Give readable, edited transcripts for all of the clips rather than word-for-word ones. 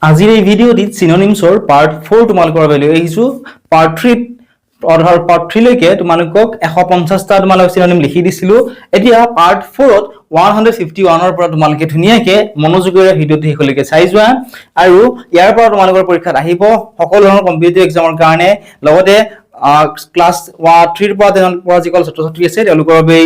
আজিৰ এই ভিডিঅ'টিত সিনোনিমছৰ পাৰ্ট 4 তোমালোকৰ বাবে লৈ আহিছো পাৰ্ট 3 অৰ্থাৎ পাৰ্ট 3 লৈকে তোমালোকক 150টা তোমালোক সিনোনিম লিখি দিছিলো এতিয়া পাৰ্ট 4ত 151 ৰ পৰা তোমালোকে ধুনিয়াকে মনোযোগেৰে ভিডিঅ'টো হেকলৈকে চাই যোৱা আৰু ইয়াৰ পৰা তোমালোকৰ পৰীক্ষাত আহিব সকলো ধৰণৰ কম্পিটিটিভ এক্সামৰ কাৰণে লগতে ক্লাস 3 ৰ পৰা যিকল ছাত্ৰ-ছাত্ৰী আছে তেওঁলোকৰ বাবে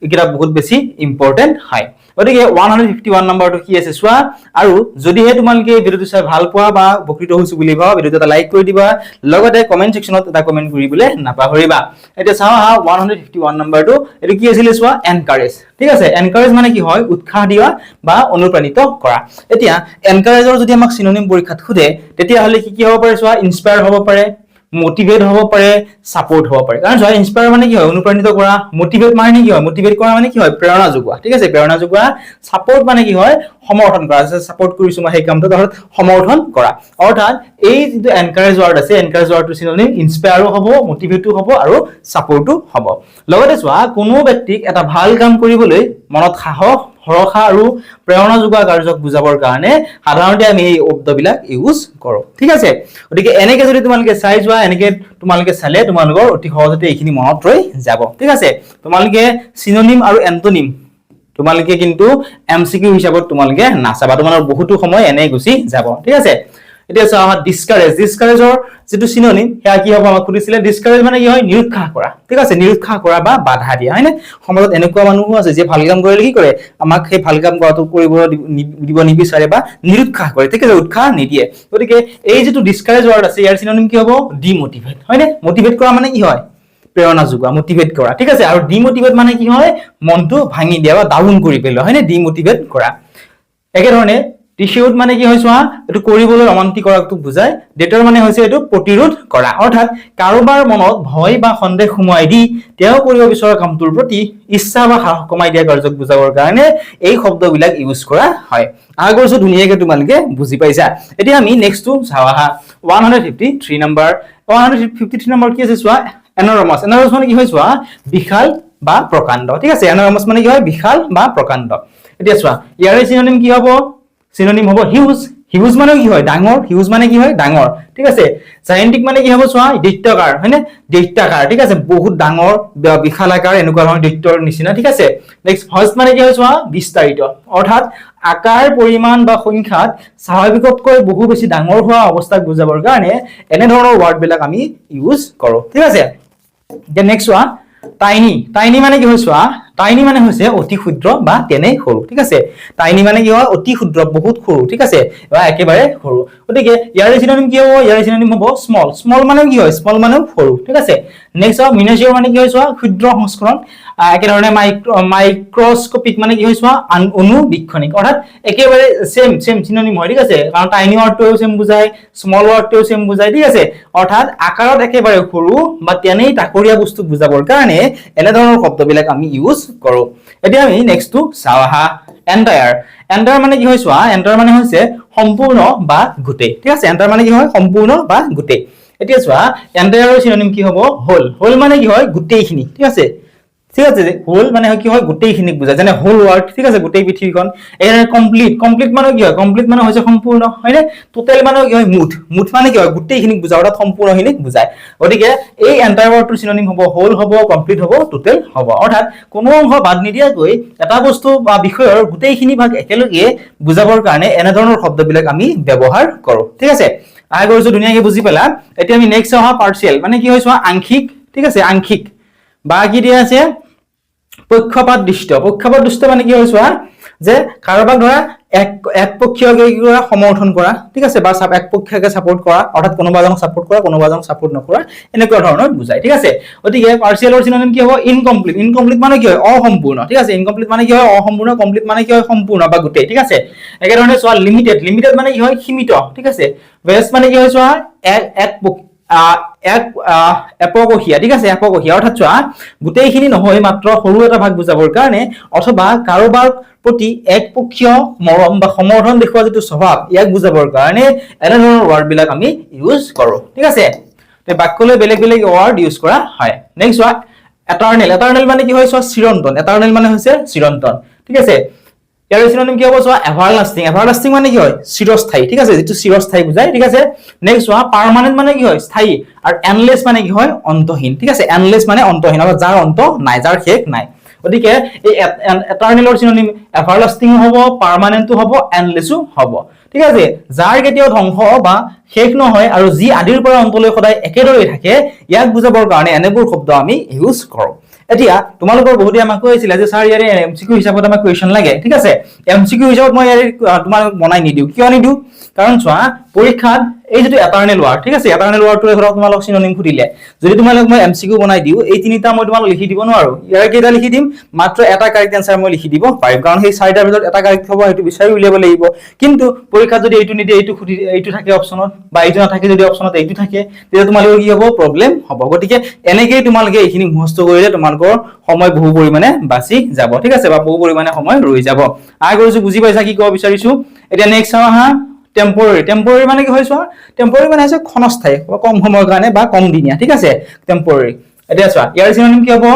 এটা বহুত বেছি ইম্পৰ্টেন্ট হয় গতিকে 151 নম্বৰটো কি আছে চোৱা আৰু যদিহে তোমালোকে ভিডিঅটো চাই ভাল পোৱা বা উপকৃত হৈছো বুলি ভাবা ভিডিঅটো এটা লাইক কৰি দিবা লগতে কমেন্ট সেকশনত এটা কমেন্ট কৰিবলৈ নাপাহৰিবা এতিয়া চাও হা 151 নম্বৰটো এটো কি আছিল চোৱা এনকাৰেজ ঠিক আছে এনকাৰেজ মানে কি হয় উৎসাহ দিয়া বা অনুপ্ৰাণিত কৰা এতিয়া এনকাৰেজৰ যদি আমাক সিনোনিম পৰীক্ষাত খুদে তেতিয়া হলে কি হ'ব পাৰে চোৱা ইনস্পায়াৰ হ'ব পাৰে মোটিভেট হ'ব পাৰে সাপোৰ্ট হ'ব পাৰে কাৰণ জয় ইনস্পায়াৰ মানে কি হয় অনুপ্ৰাণিত কৰা মোটিভেট মানে কি হয় মোটিভেট কৰা মানে কি হয় প্ৰেৰণা যোগোৱা ঠিক আছে প্ৰেৰণা যোগোৱা সাপোৰ্ট মানে কি হয় সমৰ্থন কৰা যে সাপোৰ্ট কৰিছো মই সেই কামটো অৰ্থাৎ সমৰ্থন কৰা অৰ্থাৎ এই যে এনকাৰেজ ওয়াৰ্ড আছে এনকাৰেজ ওয়াৰ্ডটো সিনোনিম ইনস্পায়াৰো হ'ব মোটিভেটো হ'ব আৰু সাপোৰ্টও হ'ব লগতে চোৱা কোনো ব্যক্তিক এটা ভাল কাম কৰিবলৈ মনত সাহস ভৰসা আৰু প্ৰেৰণা যোগোৱা কাৰ্যক বুজাবৰ কাৰণে সাধাৰণতে আমি এই শব্দবিলাক ইউজ কৰো ঠিক আছে গতিকে এনেকে যদি তোমালোকে চাই যোৱা এনেকে তোমালোকে চালে তোমালোকৰ অতি সহজতে এইখিনি মনত ৰৈ যাব ঠিক আছে তোমালোকে সিনোনিম আৰু এন্টোনিম তোমালোকে কিন্তু এমসিকিউ হিচাপত তোমালোকে নাচাবা তোমালোকৰ বহুতো সময় এনে গুছি যাব ঠিক আছে এতিয়া চাও ডিসকাৰেজৰ যেটো সিনোনিম হেয়া কি হ'ব আমাক খুদিছিলে ডিসকাৰেজ মানে কি হয় নিৰুৎসাহ কৰা ঠিক আছে নিৰুৎসাহ কৰা বা বাধা দিয়া হয়নে সমাজত এনেকুৱা মানুহ আছে যে ভাল কাম কৰিলে কি কৰে আমাক সেই ভাল কাম কৰাটো কৰিব দিব নিবিচাৰে বা নিৰুৎসাহ কৰে ঠিক আছে উৎসাহ নিদিয়ে গতিকে এই যেটো ডিসকাৰেজ ওয়াৰ্ড আছে ইয়াৰ সিনোনিম কি হ'ব ডিমোটিভেট হয়নে মোটিভেট কৰা মানে কি হয় প্ৰেৰণা যোগোৱা মোটিভেট কৰা ঠিক আছে আৰু ডিমোটিভেট মানে কি হয় মনটো ভাঙি দিয়া বা ডাউন কৰি পেলোৱা হয়নে ডিমোটিভেট কৰা একে ধৰণে টিচিউট মানে কি হয় চোৱা এটো কৰিবলৈ অমান্তি কৰাটো বুজায় ডেটৰ মানে হৈছে এটো প্ৰতিৰোধ কৰা অৰ্থাৎ কাৰোবাৰ মনত ভয় বা সন্দেহ সুমুৱাই দি তেওঁ কৰিব বিচৰা কামটোৰ প্ৰতি ইচ্ছা বা সাহস কমাই দিয়া কাৰ্যক বুজাবৰ কাৰণে এই শব্দবিলাক ইউজ কৰা হয় আগৰছো ধুনিয়াকে তোমালোকে বুজি পাইছা এতিয়া আমি নেক্সটটো চাও আহা 153 নম্বৰ 153 নম্বৰ কি আছে চোৱা এনৰমাস মানে কি হয় চোৱা বিশাল বা প্ৰকাণ্ড ঠিক আছে এনৰমাস মানে কি হয় বিশাল বা প্ৰকাণ্ড এতিয়া চোৱা ইয়াৰ সিনোনিম কি হ'ব সিনোনিম হ'ব হিউজ মানে কি হয় ডাঙৰ হিউজ মানে কি হয় ডাঙৰ ঠিক আছে জায়েন্টিক মানে কি হ'ব চোৱা দৈত্যাকাৰ হয়নে দৈত্যাকাৰ ঠিক আছে বহুত ডাঙৰ বিশালাকাৰ এনেকুৱা ধৰণৰ দৈত্যৰ নিচিনা ঠিক আছে নেক্সট ফাৰ্স্ট মানে কি হয় চোৱা বিস্তাৰিত অৰ্থাৎ আকাৰ পৰিমাণ বা সংখ্যাত স্বাভাৱিকতকৈ বহু বেছি ডাঙৰ হোৱা অৱস্থাক বুজাবৰ কাৰণে এনে ধৰণৰ ওয়াৰ্ড বিলাক আমি ইউজ কৰো ঠিক আছে দেন নেক্সট ওয়ান টাইনি মানে কি হয় চোৱা টাইনি মানে হৈছে অতি ক্ষুদ্ৰ বা তেনে সৰু ঠিক আছে টাইনি মানে কি হয় অতি ক্ষুদ্ৰ বহুত সৰু ঠিক আছে বা একেবাৰে সৰু গতিকে ইয়াৰ সিনোনিম কি হ'ব ইয়াৰ সিনোনিম হ'ব স্মল মানে কি হয় স্মল মানে সৰু ঠিক আছে নেক্সট মিনিয়েচাৰ মানে কি হয় চোৱা ক্ষুদ্ৰ সংস্কৰণ একে ধৰণে মাইক্ৰোস্কোপিক মানে কি হয় চোৱা অনুবীক্ষণিক অৰ্থাৎ একেবাৰে সেম সিনোনিম হয় ঠিক আছে কাৰণ টাইনি ওয়াৰ্ডটো সেম বুজায় স্মল ওয়াৰ্ডটো সেম বুজায় ঠিক আছে অৰ্থাৎ আকাৰত একেবাৰে সৰু বা তেনে তাকৰীয়া বস্তু বুজাবৰ কাৰণে এনে ধৰণৰ শব্দবিলাক আমি ইউজ কৰো এতিয়া আমি নেক্সটটো চাও আহা এন্টায়াৰ মানে কি হয় চোৱা এন্টায়াৰ মানে হৈছে সম্পূৰ্ণ বা গোটেই ঠিক আছে এন্টায়াৰ মানে কি হয় সম্পূৰ্ণ বা গোটেই এতিয়া চোৱা এন্টায়াৰৰ সিনোনিম কি হ'ব হোল মানে কি হয় গোটেইখিনি ঠিক আছে হোল মানে কি হয় গোটেইখিনিক বুজায় যেনে হোল ওয়ার্ল্ড ঠিক আছে গোটেই পৃথিৱীখন এনে কমপ্লিট মানে কি হয় কমপ্লিট মানে হৈছে সম্পূৰ্ণ হয়নে টোটাল মানে কি হয় মুঠ মানে কি হয় গোটেইখিনিক বুজায় অৰ্থাৎ সম্পূৰ্ণখিনিক বুজায় গতিকে এই এন্টায়াৰ ওয়াৰ্ডটোৰ সিনোনিম হ'ব হোল হ'ব কমপ্লিট হ'ব টোটাল হ'ব অৰ্থাৎ কোনো অংশ বাদ নিদিয়াকৈ এটা বস্তু বা বিষয়ৰ গোটেইখিনি ভাগ একেলগে বুজাবৰ কাৰণে এনে ধৰণৰ শব্দবিলাক আমি ব্যৱহাৰ কৰো ঠিক আছে আগৰছো ধুনিয়াকে বুজি পালা এতিয়া আমি নেক্সট চাও পাৰ্শিয়াল মানে কি হয় চোৱা আংশিক ঠিক আছে আংশিক বা কি দিয়া আছে পক্ষপাত দৃষ্ট মানে কি হয় চোৱা যে কাৰোবাক ধৰা একপক্ষীয়ভাৱে সমৰ্থন কৰা ঠিক আছে বা একপক্ষীয়ভাৱে সাপোৰ্ট কৰা অৰ্থাৎ কোনোবাজনক সাপোৰ্ট কৰা কোনোবাজনক সাপোৰ্ট নকৰা এনেকুৱা ধৰণৰ বুজায় ঠিক আছে গতিকে পাৰ্শিয়ালৰ সিনোনিম কি হ'ব ইনকমপ্লিট মানে কি হয় অসম্পূৰ্ণ ঠিক আছে ইনকমপ্লিট মানে কি হয় অসম্পূৰ্ণ কমপ্লিট মানে কি হয় সম্পূৰ্ণ বা গোটেই ঠিক আছে একে ধৰণে চোৱা লিমিটেড মানে কি হয় সীমিত ঠিক আছে ভেষ্ট মানে কি হয় চোৱা একপক্ষীয়া ঠিক আছে একপক্ষীয়া অৰ্থাৎ চোৱা গোটেইখিনি নহয় মাত্ৰ সৰু এটা ভাগ বুজাবৰ কাৰণে অথবা কাৰোবাৰ প্ৰতি একপক্ষীয় মৰম বা সমৰ্থন দেখুওৱা যেটো স্বভাৱ ইয়াক বুজাবৰ কাৰণে এনে ধৰণৰ ওয়াৰ্ড বিলাক আমি ইউজ কৰো ঠিক আছে তে বাক্যলৈ বেলেগ ওয়াৰ্ড ইউজ কৰা হয় নেক্সট ওয়াৰ্ড এটাৰ্নেল মানে কি হয় চোৱা চিৰন্তন এটাৰ্নেল মানে হৈছে চিৰন্তন ঠিক আছে ইয়াৰ সিনোনিম কি হ'ব চোৱা এভাৰলাস্টিং এভাৰলাস্টিং মানে কি হয় চিৰস্থায়ী ঠিক আছে যেটো চিৰস্থায়ী বুজায় ঠিক আছে নেক্সট চোৱা পাৰ্মানেন্ট মানে কি হয় স্থায়ী আৰু এন্ডলেস মানে কি হয় অন্তহীন ঠিক আছে এন্ডলেস মানে অন্তহীন আৰু যাৰ অন্ত নাই যাৰ শেষ নাই গতিকে এই এটাৰনেলৰ সিনোনিম এভাৰলাস্টিং হ'ব পাৰ্মানেন্টও হ'ব এন্ডলেসও হ'ব ঠিক আছে যাৰ কেতিয়াও ধ্বংস বা শেষ নহয় আৰু যি আদিৰ পৰা অন্তলৈ সদায় একেদৰে থাকে ইয়াক বুজাবৰ কাৰণে এনেবোৰ শব্দ আমি ইউজ কৰো এতিয়া তোমালোকৰ বহুতে আমাক কৈছিল যে স্যাৰ ইয়াৰে এমসিকিউ হিচাপত আমাক কোৱেশ্চন লাগে ঠিক আছে এমসিকিউ হিচাপত মই ইয়াৰে তোমাক বনাই নিদিও কিয় নিদিও কাৰণ চোৱা পৰীক্ষাত এই যেটো এটাৰনেল ওয়াৰ্ড ঠিক আছে এটাৰনেল ওয়াৰ্ডটো ধৰক তোমালোক সিনোনিম খুদিলে যদি তোমালোক মই এমসিকিউ বনাই দিও এই তিনিটা মই তোমালোক লিখি দিব নোৱাৰো ইয়াৰ কেইটা লিখি দিম মাত্ৰ এটা কাৰেক্ট আনসাৰ মই লিখি দিব পাৰিম কাৰণ সেই চাৰিটাৰ ভিতৰত এটা কাৰেক্ট হ'ব এটো বিচাৰি উলিয়াব লাগিব কিন্তু পৰীক্ষাত যদি এইটো নিদিয়ে এইটো খুদি এইটো থাকে অপচনত বা এইটো নাথাকে যদি অপচনত এইটো থাকে তেতিয়া তোমালোকৰ কি হ'ব প্ৰবলেম হ'ব গতিকে এনেকৈ তোমালোকে এইখিনি মুখস্থ কৰিলে তোমালোকৰ সময় বহু পৰিমাণে বাছি যাব ঠিক আছে বা বহু পৰিমাণে সময় ৰৈ যাব আই কৰিছো বুজি পাইছা কি ক'ব বিচাৰিছো এতিয়া নেক্সট চাও হা টেম্পোৰাৰি মানে কি হয় চোৱা টেম্পোৰাৰি মানে আছে ক্ষণস্থায়ী কম সময়ৰ কাৰণে বা কম দিনীয়া ঠিক আছে টেম্পোৰাৰি এতিয়া চোৱা ইয়াৰ সিনোনিম কি হ'ব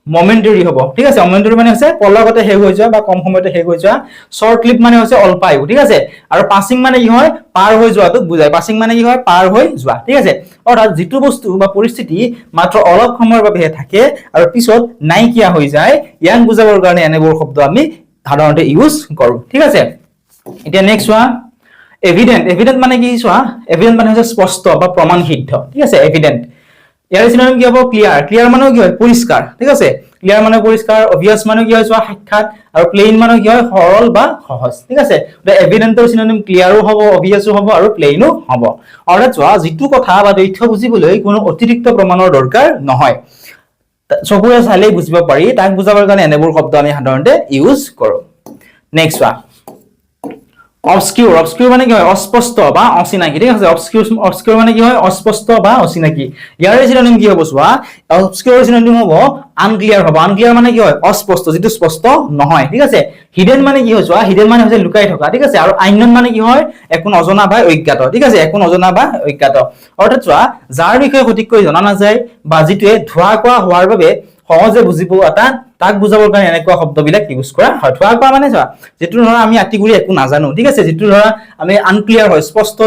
মোমেন্টাৰী হ'ব ঠিক আছে মোমেন্টাৰী মানে হৈছে পলকতে শেষ হৈ যোৱা বা কম সময়তে শেষ হৈ যোৱা শৰ্ট ক্লিপ মানে হৈছে অল্পায়ু ঠিক আছে আৰু পাসিং মানে কি হয় পাৰ হৈ যোৱাটো বুজায় পাসিং মানে কি হয় পাৰ হৈ যোৱা ঠিক আছে অৰ্থাৎ যেটো বস্তু বা পৰিস্থিতি মাত্ৰ অলপ সময়ৰ বাবে থাকে আৰু পিছত নাইকিয়া হৈ যায় ইয়াক বুজাবৰ কাৰণে এনেবোৰ শব্দ আমি সাধাৰণতে ইউজ কৰো ঠিক আছে এতিয়া নেক্সট চোৱা এভিডেন্ট মানে কি চোৱা এভিডেন্ট মানে হৈছে স্পষ্ট বা প্ৰমাণসিদ্ধ ঠিক আছে এভিডেন্ট ইয়াৰ সিনোনিম কি হ'ব ক্লিয়াৰ মানে কি হয় পৰিষ্কাৰ ঠিক আছে ক্লিয়াৰ মানে পৰিষ্কাৰ অবভিয়াস মানে কি হয় চোৱা সাক্ষাৎ আৰু প্লেইন মানে কি হয় সৰল বা সহজ ঠিক আছে এভিডেন্টৰ সিনোনিম ক্লিয়াৰো হ'ব অবভিয়াসও হ'ব আৰু প্লেইনো হ'ব অৰ্থাৎ চোৱা যেটো কথা বা তথ্য বুজিবলৈ কোনো অতিৰিক্ত প্ৰমাণৰ দৰকাৰ নহয় চকুৰে চালেই বুজিব পাৰি তাক বুজাবৰ কাৰণে এনেবোৰ শব্দ আমি সাধাৰণতে ইউজ কৰো নেক্সট চোৱা obscure মানে কি হয় অস্পষ্ট বা অচিনাকি ঠিক আছে obscure মানে কি হয় অস্পষ্ট বা অচিনাকি ইয়াৰ সিনোনিম কি হ'ব চোৱা obscure সিনোনিম হ'ব unclear মানে কি হয় অস্পষ্ট যেটো স্পষ্ট নহয় ঠিক আছে hidden মানে কি হয় চোৱা hidden মানে হৈছে লুকাই থকা ঠিক আছে আৰু unknown মানে কি হয় একো নজনা বা অজ্ঞাত ঠিক আছে একো নজনা বা অজ্ঞাত অৰ্থাৎ চোৱা যাৰ বিষয়ে সঠিককৈ জনা নাযায় বা যেটোৱে ধোৱা কোৱা হোৱাৰ বাবে সহজে বুজিব এটা তাক বুজাবৰ কাৰণে এনেকুৱা শব্দবিলাক ইউজ কৰা হয় ধোৱা কোৱা মানে চোৱা যেটো ধৰা আমি আটিগুৰি একো নাজানো ঠিক আছে যেটো ধৰা আমি আনক্লিয়াৰ হয় স্পষ্ট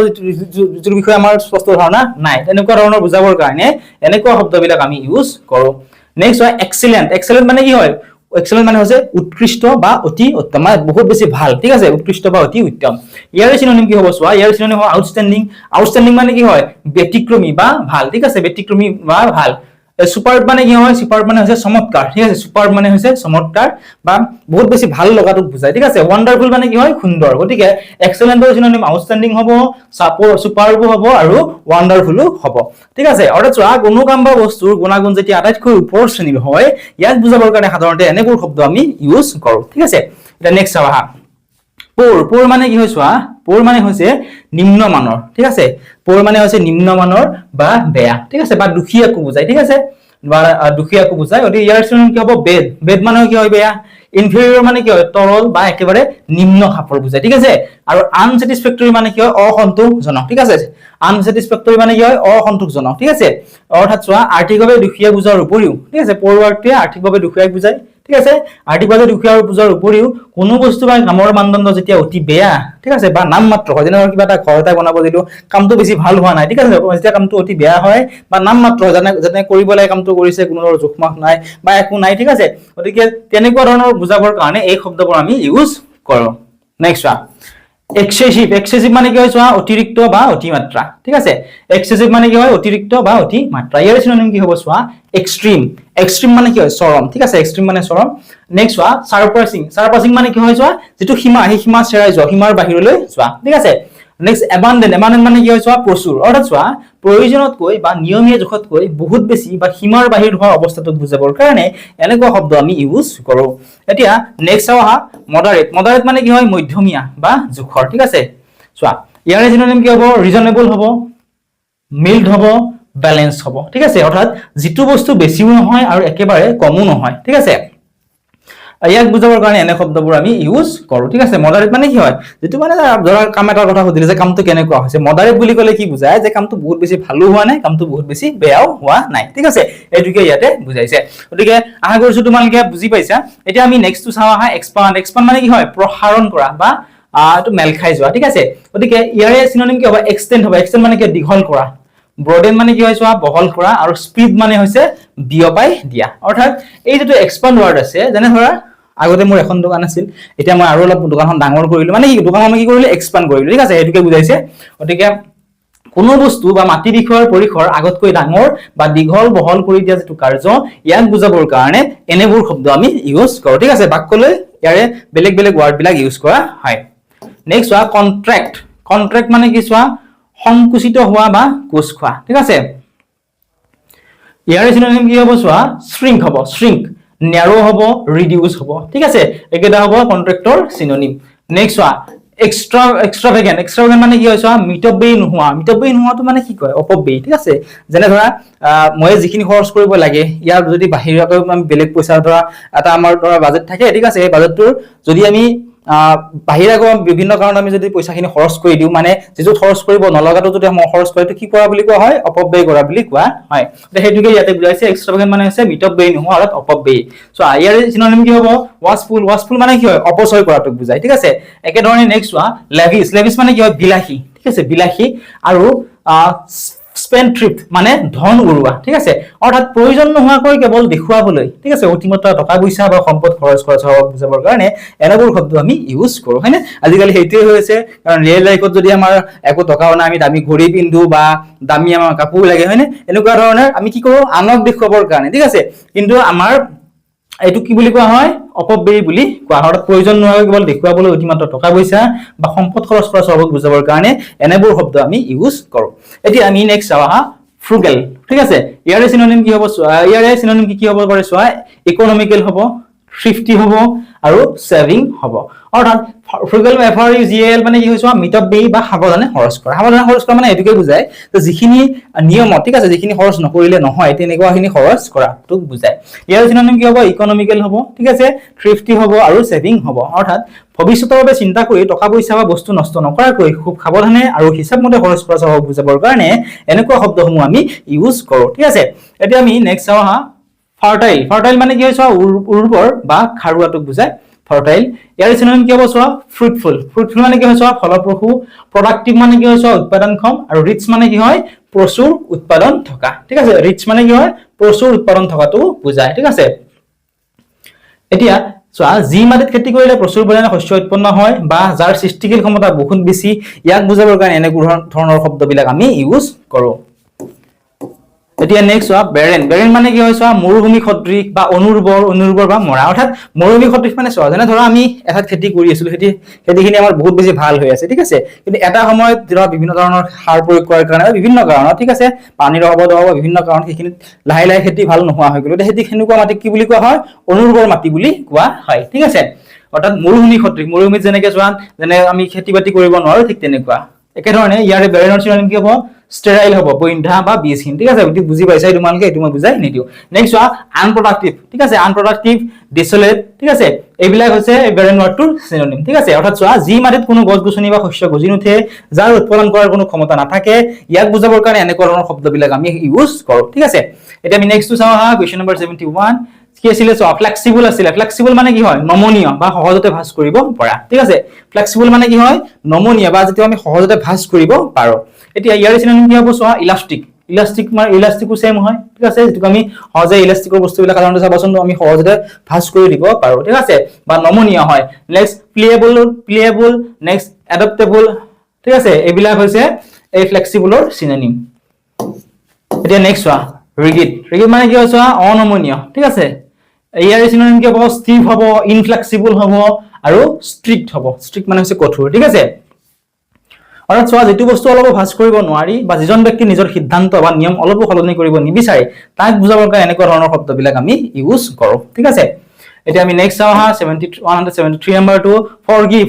যেটো বিষয়ে আমাৰ স্পষ্ট ধাৰণা নাই তেনেকুৱা ধৰণৰ বুজাবৰ কাৰণে এনেকুৱা শব্দবিলাক আমি ইউজ কৰো নেক্সট হয় এক্সেলেন্ট মানে কি হয় এক্সেলেন্ট মানে হৈছে উৎকৃষ্ট বা অতি উত্তম মানে বহুত বেছি ভাল ঠিক আছে উৎকৃষ্ট বা অতি উত্তম ইয়াৰ সিনোনিম কি হ'ব চোৱা ইয়াৰ সিনোনিম হয় আউটস্ট্যান্ডিং মানে কি হয় ব্যতিক্ৰমী বা ভাল ঠিক আছে ব্যতিক্ৰমী বা ভাল সুপাৰব মানে কি হয় সুপাৰব মানে হৈছে চমৎকাৰ ঠিক আছে সুপাৰব মানে হৈছে চমৎকাৰ বা বহুত বেছি ভাল লগাটো বুজায় ঠিক আছে ওয়ান্ডাৰফুল মানে কি হয় সুন্দৰ গতিকে এক্সেলেন্টৰ সিনোনিম আউটস্ট্যান্ডিং হ'ব সুপাৰব হ'ব আৰু ওয়ান্ডাৰফুলো হ'ব ঠিক আছে অৰ্থাৎ চোৱা কোনো কাম বা বস্তুৰ গুণাগুণ যেতিয়া আটাইতকৈ ওপৰৰ শ্ৰেণীৰ হয় ইয়াক বুজাবৰ কাৰণে সাধাৰণতে এনেবোৰ শব্দ আমি ইউজ কৰো ঠিক আছে এটা নেক্সট চাবা পোৰ মানে কি হয় চোৱা পোৰ মানে হৈছে নিম্ন মানৰ ঠিক আছে পোৰ মানে হৈছে নিম্ন মানৰ বা বেয়া ঠিক আছে বা দুখীয়াকো বুজায় ঠিক আছে বা দুখীয়াকো বুজায় অতি ইয়াৰ সিনোনিম কি হ'ব বেড মানে কি হয় বেয়া ইনফেৰিয়ৰ মানে কি হয় তৰল বা একেবাৰে নিম্ন খাপৰ বুজায় ঠিক আছে আৰু আনসেটিসফেক্টৰী মানে কি হয় অসন্তোষজনক ঠিক আছে আনসেটিসফেক্টৰী মানে কি হয় অসন্তোষজনক ঠিক আছে অৰ্থাৎ চোৱা আৰ্থিকভাৱে দুখীয়া বুজাৰ উপৰিও ঠিক আছে পোৰ ৱাৰ্ডটোৱে আৰ্থিকভাৱে দুখীয়াক বুজায় ঠিক আছে আৰ্থিকভাৱে দুখীয়া বুজাৰ উপৰিও কোনো বস্তু বা কামৰ মানদণ্ড যেতিয়া অতি বেয়া ঠিক আছে বা নামমাত্ৰ হয় যেনে কিবা এটা ঘৰ এটা বনাব দিলো কামটো বেছি ভাল হোৱা নাই ঠিক আছে যেতিয়া কামটো অতি বেয়া হয় বা নামমাত্ৰ যেনে কৰিব লাগে কামটো কৰিছে কোনো জোখমাখ নাই বা একো নাই ঠিক আছে গতিকে তেনেকুৱা ধৰণৰ বুজাবৰ কাৰণে এই শব্দবোৰ আমি ইউজ কৰো নেক্সট চোৱা এক্সেসিভ মানে কি হয় চোৱা অতিৰিক্ত বা অতিমাত্ৰা ঠিক আছে এক্সেসিভ মানে কি হয় অতিৰিক্ত বা অতিমাত্ৰা ইয়াৰ সিনোনিম কি হ'ব চোৱা এক্সট্ৰিম মানে কি হয় চৰম ঠিক আছে এক্সট্ৰিম মানে চৰম নেক্সট চোৱা সাৰপাসিং মানে কি হয় চোৱা যেটো সীমা সেই সীমা চেৰাই যোৱা সীমাৰ বাহিৰলৈ যোৱা ঠিক আছে নেক্সট এবান্ডেন্ট মানে কি হয় চোৱা প্ৰচুৰ অৰ্থাৎ চোৱা প্ৰয়োজনতকৈ বা নিয়মীয়া জোখতকৈ বহুত বেছি বা সীমাৰ বাহিৰ হোৱা অৱস্থাটোক বুজাবৰ কাৰণে এনেকুৱা শব্দ আমি ইউজ কৰো এতিয়া নেক্সট চাও মডাৰেট মানে কি হয় মধ্যমীয়া বা জোখৰ ঠিক আছে চোৱা ইয়াৰ সিনোনিম কি হ'ব ৰিজনেবল হ'ব মিল্ড হ'ব ব্যালেন্স হ'ব ঠিক আছে অৰ্থাৎ যেটো বস্তু বেছিও নহয় আৰু একেবাৰে কমো নহয় ঠিক আছে ইয়াক বুজাবৰ কাৰণে এনে শব্দবোৰ আমি ইউজ কৰো ঠিক আছে মডাৰেট মানে কি হয় যেটো মানে ধৰা কাম এটাৰ কথা সুধিলে যে কামটো কেনেকুৱা হৈছে মডাৰেট বুলি ক'লে কি বুজায় যে কামটো বহুত বেছি ভালো হোৱা নাই কামটো বহুত বেছি বেয়াও হোৱা নাই ঠিক আছে এটুকে ইয়াতে বুজাইছে গতিকে আশা কৰিছো তোমালোকে বুজি পাইছা এতিয়া আমি নেক্সটটো চাও আহা এক্সপান্ড মানে কি হয় প্ৰসাৰণ কৰা বা এটো মেল খাই যোৱা ঠিক আছে গতিকে ইয়াৰে সিনোনিম কি হ'ব এক্সটেন্ড হ'ব এক্সটেন্ড মানে কি দীঘল কৰা ব্ৰডেন মানে কি হয় চোৱা বহল কৰা আৰু স্পিড মানে হৈছে বিয়পাই দিয়া অৰ্থাৎ এই যেটো এক্সপান্ড ওয়াৰ্ড আছে যেনে ধৰা আগতে মোৰ এখন দোকান আছিল এতিয়া মই আৰু অলপ দোকানখন ডাঙৰ কৰিলো মানে কি দোকানখন কি কৰিলো এক্সপান্ড কৰিলো ঠিক আছে এটুকে বুজাইছে গতিকে কোনো বস্তু বা মাটি বিষয়ৰ পৰিখৰ আগতকৈ ডাঙৰ বা দীঘল বহল কৰি দিয়া যেটো কাৰ্য ইয়াক বুজাবৰ কাৰণে এনেবোৰ শব্দ আমি ইউজ কৰো ঠিক আছে বাক্যলৈ ইয়াৰে বেলেগ বেলেগ ওয়াৰ্ড বিলাক ইউজ কৰা হয় নেক্সট ওয়া কন্ট্ৰাক্ট মানে কি চোৱা সংকুচিত হোৱা বা কোচ খোৱা ঠিক আছে ইয়াৰে সিনোনিম কি হ'ব চোৱা শ্ৰিংক হ'ব শ্ৰিংক ন্যাৰো হ'ব ৰিডিউস হ'ব ঠিক আছে একেটা হ'ব কন্ট্ৰাক্টৰ সিনোনিম নেক্সট ওয়া এক্সট্ৰাভেগেন্ট মানে কি হয় চোৱা মিতব্যয়ী নোহোৱাটো মানে কি কয় অপব্যয়ী ঠিক আছে যেনে ধৰা মই যিখিনি খৰচ কৰিব লাগে ইয়াৰ যদি বাহিৰকৈ আমি বেলেগ পইচা ধৰা এটা আমাৰ ধৰা বাজেট থাকে ঠিক আছে এই বাজেটটোৰ যদি আমি বাহিৰাগত বিভিন্ন কাৰণ আমি যদি পইচাখিনি খৰচ কৰি দিও মানে যেটো খৰচ কৰিব নলগাটো যদি আমি খৰচ কৰি তো কি কৰা বুলি কোৱা হয় অপব্যয় কৰা বুলি কোৱা হয় হেতুকে ইয়াতে বুজাইছে এক্সট্ৰাভেগেন্ট মানে হৈছে মিতব্যয়ী নোহোৱা অৰ্থাৎ অপব্যয়ী সো ইয়াৰ সিনোনিম কি হ'ব ওয়াস্টফুল মানে কি হয় অপচয় কৰাটোক বুজায় ঠিক আছে একে ধৰণে নেক্সট ওয়া লেভিছ মানে কি হয় বিলাসী ঠিক আছে বিলাসী আৰু স্পেন্ডথ্ৰিফ্ট মানে ধন উৰুৱা ঠিক আছে অৰ্থাৎ প্ৰয়োজন নোহোৱাকৈ কেৱল দেখুৱাবলৈ ঠিক আছে অতিমাত্ৰা টকা পইচা বা সম্পদ খৰচ কৰা হওক বুজাবৰ কাৰণে এনেবোৰ শব্দ আমি ইউজ কৰো হয়নে আজিকালি হেইটোৱে হৈছে কাৰণ ৰিয়েল লাইফত যদি আমাৰ একো টকাও নাই আমি দামী ঘড়ী পিন্ধো বা দামী আমাৰ কাপোৰ লাগে হয়নে এনেকুৱা ধৰণৰ আমি কি কৰো আনক দেখুৱাবৰ কাৰণে ঠিক আছে কিন্তু আমাৰ এইটো কি বুলি কোৱা হয় অপব্যয়ী বুলি কোৱা হয় প্ৰয়োজন নহয় কেৱল দেখুৱাবলৈ অতিমাত্ৰা টকা পইচা বা সম্পদ খৰচ কৰা সবক বুজাবৰ কাৰণে এনেবোৰ শব্দ আমি ইউজ কৰো এতিয়া আমি নেক্সট চাওয়া ফ্ৰুগেল ঠিক আছে ইয়াৰে সিনোনিম কি হ'ব ইয়াৰে সিনোনিম কি হ'ব পাৰে চোৱা ইকোনমিক্যাল হ'ব থ্ৰিফটি হ'ব আৰু সেভিং হ'ব অৰ্থাৎ ফ্ৰুগেল FRUGL মানে কি হৈছে মিতব্যয়ী বা সাৱধানে খৰচ কৰা মানে এটুকে বুজায় তো যিখিনি নিয়ম ঠিক আছে যিখিনি খৰচ নকৰিলে নহয় তেনেকুৱাখিনি খৰচ কৰাটোক বুজায় ইয়াৰ সিনোনিম কি হ'ব ইকোনমিক্যাল হ'ব ঠিক আছে থ্ৰিফটি হ'ব আৰু সেভিং হ'ব অৰ্থাৎ ভৱিষ্যতৰ বাবে চিন্তা কৰি টকা পইচা বা বস্তু নষ্ট নকৰাকৈ খুব সাৱধানে আৰু হিচাপমতে খৰচ কৰা সহজ বুজাবৰ কাৰণে এনেকুৱা শব্দসমূহ আমি ইউজ কৰো ঠিক আছে এতিয়া আমি নেক্সট চাওয়া ফাৰ্টাইল মানে কি হৈছে উৰ্বৰ বা খাৰুৱাটোক বুজায় ফাৰ্টাইল ইয়াৰ সিনোনিম কি হ'ব চোৱা ফ্ৰুটফুল মানে কি হৈছে ফলপ্ৰসূ প্ৰডাক্টিভ মানে কি হৈছে উৎপাদনক্ষম আৰু ৰিচ মানে কি হয় প্ৰচুৰ উৎপাদন থকা ঠিক আছে ৰিচ মানে কি হয় প্ৰচুৰ উৎপাদন থকাটো বুজায় ঠিক আছে এতিয়া চোৱা যি মাটিত খেতি কৰিলে প্ৰচুৰ পৰিমাণে শস্য উৎপন্ন হয় বা যাৰ সৃষ্টিশীল ক্ষমতা বহুত বেছি ইয়াক বুজাবৰ কাৰণে এনে ধৰণৰ শব্দবিলাক আমি ইউজ কৰো এতিয়া নেক্সট ওয়া বেৰেন মানে কি হয় চোৱা মৰুভূমি সদৃশ বা অনুৰ্বৰ বা মৰা অৰ্থাৎ মৰুভূমি সদৃশ মানে চোৱা যেনে ধৰা আমি এটা খেতি কৰি আছিলো খেতিখিনি আমাৰ বহুত বেছি ভাল হৈ আছে ঠিক আছে কিন্তু এটা সময়ত ধৰা বিভিন্ন ধৰণৰ সাৰ প্ৰয়োগ কৰাৰ কাৰণে বিভিন্ন কাৰণত ঠিক আছে পানীৰ অভাৱত বিভিন্ন কাৰণত সেইখিনি লাহে খেতি ভাল নোহোৱা হৈ গ'ল খেতি খেনুকুৱা মাটি কি বুলি কোৱা হয় অনুৰ্বৰ মাটি বুলি কোৱা হয় ঠিক আছে অৰ্থাৎ মৰুভূমি সদৃশ মৰুভূমিত যেনেকে চোৱা যেনে আমি খেতি বাতি কৰিব নোৱাৰো ঠিক তেনেকুৱা একে ধৰণে ইয়াৰে বেৰেনৰ সিনোনিম কি হ'ব স্টেৰাইল হ'ব বৈন্ধা বা বীজহীন ঠিক আছে এটো বুজি পাইছা তোমালোকে এটো মই বুজাই নিদিও নেক্সট ওয়া আনপ্ৰডাক্টিভ ঠিক আছে আনপ্ৰডাক্টিভ ডিসোলেট ঠিক আছে এইবিলাক হৈছে বেৰেন ওয়াৰ্ডটোৰ সিনোনিম ঠিক আছে অৰ্থাৎ চোৱা যি মাটিত কোনো গছ গছনি বা শস্য গজি নুঠে যাৰ উৎপাদন কৰাৰ কোনো ক্ষমতা নাথাকে ইয়াক বুজাবৰ কাৰণে এনেকুৱা ধৰণৰ শব্দবিলাক আমি ইউজ কৰো ঠিক আছে এতিয়া আমি নেক্সটটো চাও হা কোৱেশ্চন নম্বৰ 71 কি আছিল চোৱা ফ্লেক্সিবল মানে কি হয় নমনীয় বা সহজতে ভাঁজ কৰিব পৰা ঠিক আছে ফ্লেক্সিবল মানে কি হয় নমনীয় বা যেটো আমি সহজতে ভাঁজ কৰিব পাৰো এতিয়া ইয়াৰ সিনোনিম কি হ'ব চোৱা ইলাস্টিকো সেম হয় ঠিক আছে যেটো আমি সহজে ইলাস্টিকৰ বস্তুবিলাক সাধাৰণতে চাবাচোন আমি সহজতে ভাঁজ কৰি দিব পাৰো ঠিক আছে বা নমনীয় হয় নেক্সট প্লেয়েবল নেক্সট এডাপ্টেবল ঠিক আছে এইবিলাক হৈছে এই ফ্লেক্সিবলৰ সিনোনিম এতিয়া নেক্সট চোৱা ৰিগিড মানে কি হয় চোৱা অনমনীয় ঠিক আছে ইয়াৰ সিনোনিম কি হ'ব ষ্টিফ হ'ব ইনফ্লেক্সিবল হ'ব আৰু ষ্ট্ৰিক্ট হ'ব ষ্ট্ৰিক্ট মানে হৈছে কঠোৰ ঠিক আছে অৰ্থাৎ চোৱা যেটো বস্তু অলপ ভাঁজ কৰিব নোৱাৰি বা যিজন ব্যক্তি নিজৰ সিদ্ধান্ত বা নিয়ম অলপ সলনি কৰিব নিবিচাৰে তাক বুজাবৰ কাৰণে এনেকুৱা ধৰণৰ শব্দবিলাক আমি ইউজ কৰো ঠিক আছে এতিয়া আমি নেক্সট চাও হা 173 নম্বৰটো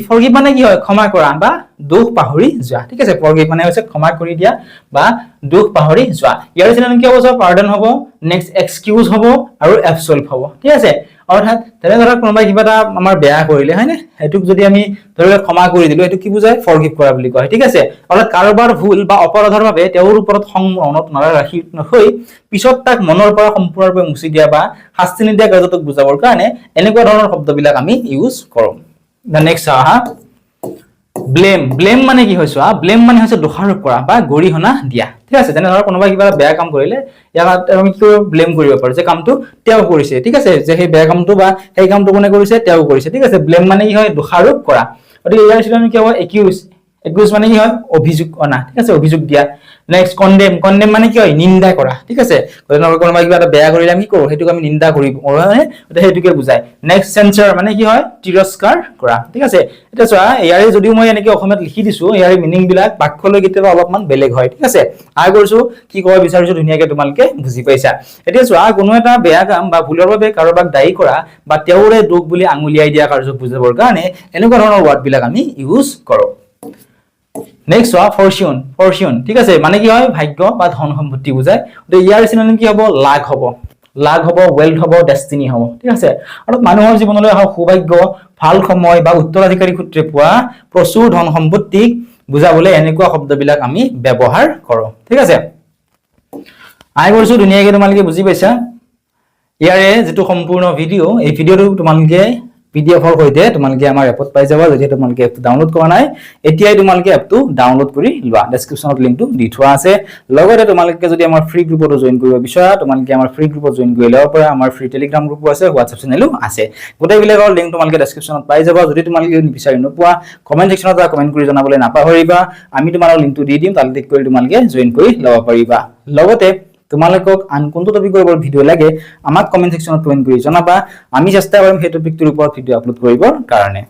ফৰগিভ মানে কি হয় ক্ষমা কৰা বা দুখ পাহৰি যোৱা ঠিক আছে ফৰগিভ মানে হৈছে ক্ষমা কৰি দিয়া বা দুখ পাহৰি যোৱা ইয়াৰ সিনোনিম কি হ'ব পাৰ্ডন হ'ব নেক্সট এক্সকিউজ হ'ব আৰু এবছল্ভ হ'ব ঠিক আছে অৰ্থাৎ তেনে ধৰক কোনোবাই কিবা এটা আমাৰ বেয়া কৰিলে হয়নে এটুক যদি আমি ধৰি লওক ক্ষমা কৰি দিলো এটুক কি বুজায় ফৰগিভ কৰা বুলি কয় ঠিক আছে অৰ্থাৎ কাৰোবাৰ ভুল বা অপৰাধৰ বাবে তেওঁৰ ওপৰত খং মনত নাৰাখি নথৈ পিছত তাক মনৰ পৰা সম্পূৰ্ণৰূপে মুছি দিয়া বা শাস্তি নিদিয়া কাৰ্যটোক বুজাবৰ কাৰণে এনেকুৱা ধৰণৰ শব্দবিলাক আমি ইউজ কৰোঁ নেক্সট হা ব্লেম মানে কি হৈছে ব্লেম মানে হৈছে দোষাৰোপ কৰা বা গৰিহণা দিয়া ঠিক আছে যেনে ধৰক কোনোবাই কিবা বেয়া কাম কৰিলে ইয়াক আমি কি ব্লেম কৰিব পাৰো যে কামটো তেওঁ কৰিছে ঠিক আছে যে সেই বেয়া কামটো বা সেই কামটো কোনে কৰিছে তেওঁ কৰিছে ঠিক আছে ব্লেম মানে কি হয় দোষাৰোপ কৰা গতিকে ইয়াৰ চিনোনিম কি হয় একিউজ মানে কি হয় অভিযোগ অনা ঠিক আছে অভিযোগ দিয়া নেক্সট কন্ডেম মানে কি হয় নিন্দা কৰা ঠিক আছে কোনোবাই কিবা এটা বেয়া কৰিলে আমি কি কৰোঁ সেইটোক আমি নিন্দা কৰিব সেইটোকে বুজায় নেক্সট সেন্সৰ মানে কি হয় তিৰস্কাৰ কৰা ঠিক আছে এতিয়া চোৱা ইয়াৰে যদিও মই এনেকে অসমীয়াত লিখি দিছো ইয়াৰে মিনিং বিলাক বাক্যলৈ কেতিয়াবা অলপমান বেলেগ হয় ঠিক আছে আশা কৰিছো কি ক'ব বিচাৰিছো ধুনীয়াকে তোমালোকে বুজি পাইছা এতিয়া চোৱা কোনো এটা বেয়া কাম বা ভুলৰ বাবে কাৰোবাক দায়ী কৰা বা তেওঁৰে দোষ বুলি আঙুলিয়াই দিয়া কাৰ্যক বুজাবৰ কাৰণে এনেকুৱা ধৰণৰ ৱাৰ্ড বিলাক আমি ইউজ কৰোঁ নেক্সট ফৰচুন ঠিক আছে মানে কি হয় ভাগ্য বা ধন সম্পত্তি বুজায় ইয়াৰ চিনোনিম কি হ'ব লাক হ'ব ৱেলথ হ'ব ডেষ্টিনি হ'ব ঠিক আছে আৰু মানুহৰ জীৱনলৈ অহা সৌভাগ্য ভাল সময় বা উত্তৰাধিকাৰী সূত্ৰে পোৱা প্ৰচুৰ ধন সম্পত্তিক বুজাবলৈ এনেকুৱা শব্দবিলাক আমি ব্যৱহাৰ কৰোঁ ঠিক আছে আশা কৰিছো ধুনীয়াকৈ তোমালোকে বুজি পাইছা ইয়াৰে যেটো সম্পূৰ্ণ ভিডিও এই ভিডিওটো তোমালোকে পিডিএফৰ সৈতে তোমালোকে আমাৰ এপত পাই যাবা যদি তোমালোকে এপটো ডাউনলোড কৰা নাই এতিয়াই তোমালোকে এপটো ডাউনলোড কৰি লোৱা ডেসক্ৰিপচনত লিংকটো দি থোৱা আছে লগতে তোমালোকে যদি আমাৰ ফ্ৰী গ্ৰুপত জয়েন কৰিব বিচৰা তোমালোকে আমাৰ ফ্ৰী গ্ৰুপত জয়েন কৰি ল'ব পাৰা আমাৰ ফ্ৰী টেলিগ্ৰাম গ্ৰুপো আছে হোৱাটসএপ চেনেলও আছে গোটেইবিলাকৰ লিংক তোমালোকে ডেসক্ৰিপচনত পাই যাবা যদি তোমালোকে বিচাৰি নোপোৱা কমেন্ট সেকশনত কমেন্ট কৰি জনাবলৈ নাপাহৰিবা আমি তোমালোকক লিংকটো দি দিম তাতে ক্লিক কৰি তোমালোকে জয়েন কৰি ল'ব পাৰিবা লগতে তোমালোকক আন কোনটো টপিকৰ ওপৰত ভিডিও লাগে আমাক কমেন্ট সেকশনত কমেন্ট কৰি জনাবা আমি চেষ্টা কৰিম সেই টপিকটোৰ ওপৰত ভিডিও আপলোড কৰিবৰ কাৰণে